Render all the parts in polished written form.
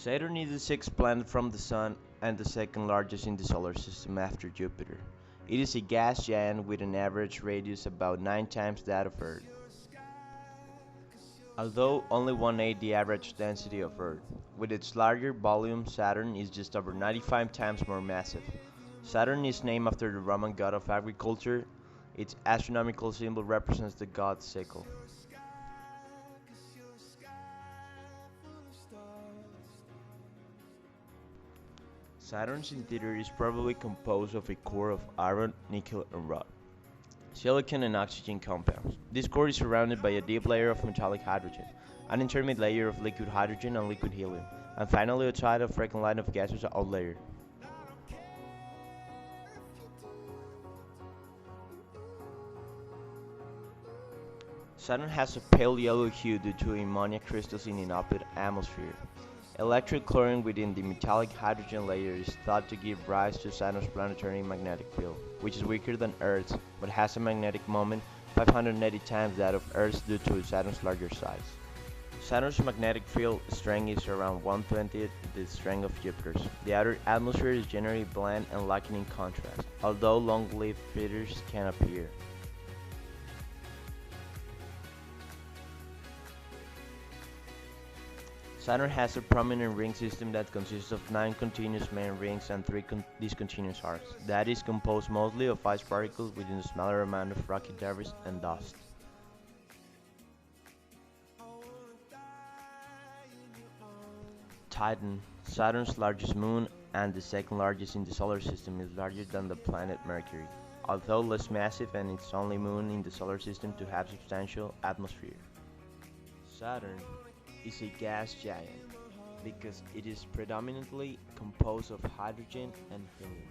Saturn is the sixth planet from the Sun and the second largest in the solar system after Jupiter. It is a gas giant with an average radius about 9 times that of Earth, although only one-eighth the average density of Earth. With its larger volume, Saturn is just over 95 times more massive. Saturn is named after the Roman god of agriculture. Its astronomical symbol represents the god's sickle. Saturn's interior is probably composed of a core of iron, nickel, and rod, silicon, and oxygen compounds. This core is surrounded by a deep layer of metallic hydrogen, an intermediate layer of liquid hydrogen and liquid helium, and finally outside a frequent line of gaseous outlayer. Saturn has a pale yellow hue due to ammonia crystals in an open atmosphere. Electric chlorine within the metallic hydrogen layer is thought to give rise to Saturn's planetary magnetic field, which is weaker than Earth's but has a magnetic moment 580 times that of Earth's due to Saturn's larger size. Saturn's magnetic field strength is around 1/20th the strength of Jupiter's. The outer atmosphere is generally bland and lacking in contrast, although long-lived features can appear. Saturn has a prominent ring system that consists of 9 continuous main rings and 3 discontinuous arcs, that is composed mostly of ice particles within a smaller amount of rocky debris and dust. Titan, Saturn's largest moon and the second largest in the solar system, is larger than the planet Mercury, although less massive and its only moon in the solar system to have substantial atmosphere. Saturn is a gas giant because it is predominantly composed of hydrogen and helium.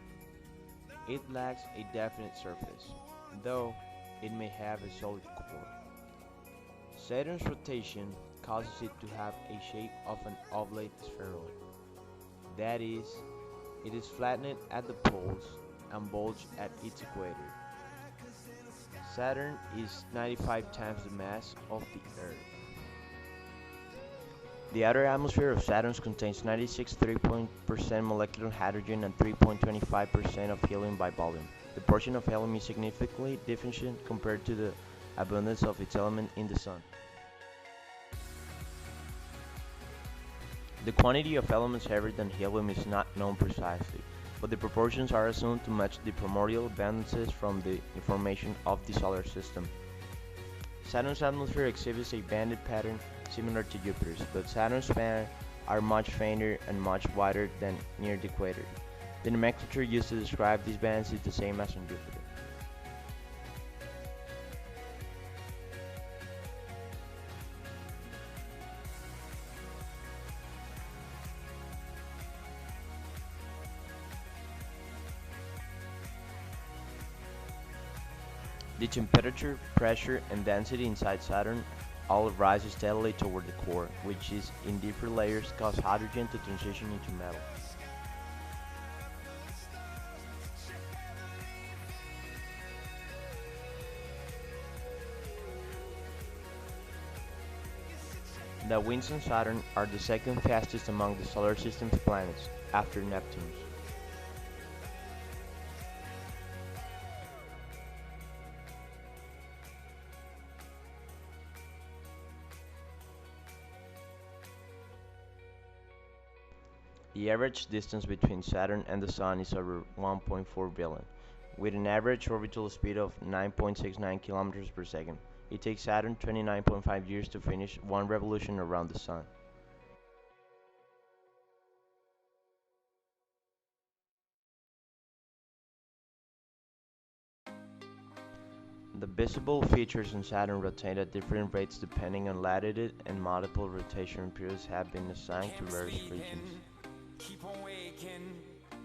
It lacks a definite surface, though it may have a solid core. Saturn's rotation causes it to have a shape of an oblate spheroid. That is, it is flattened at the poles and bulged at its equator. Saturn is 95 times the mass of the Earth. The outer atmosphere of Saturn contains 96.3% molecular hydrogen and 3.25% of helium by volume. The portion of helium is significantly deficient compared to the abundance of its element in the Sun. The quantity of elements heavier than helium is not known precisely, but the proportions are assumed to match the primordial abundances from the formation of the solar system. Saturn's atmosphere exhibits a banded pattern similar to Jupiter's, but Saturn's bands are much fainter and much wider than near the equator. The nomenclature used to describe these bands is the same as on Jupiter. The temperature, pressure, and density inside Saturn all rise steadily toward the core, which is in deeper layers cause hydrogen to transition into metal. The winds on Saturn are the second fastest among the solar system's planets, after Neptune's. The average distance between Saturn and the Sun is over 1.4 billion, with an average orbital speed of 9.69 kilometers per second. It takes Saturn 29.5 years to finish one revolution around the Sun. The visible features on Saturn rotate at different rates depending on latitude, and multiple rotation periods have been assigned to various regions. Keep on waking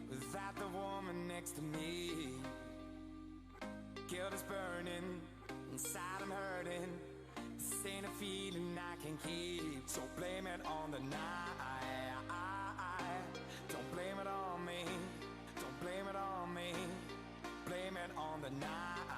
without the woman next to me. Guilt is burning, inside I'm hurting. This ain't a feeling I can keep. So blame it on the night. Don't blame it on me. Don't blame it on me. Blame it on the night.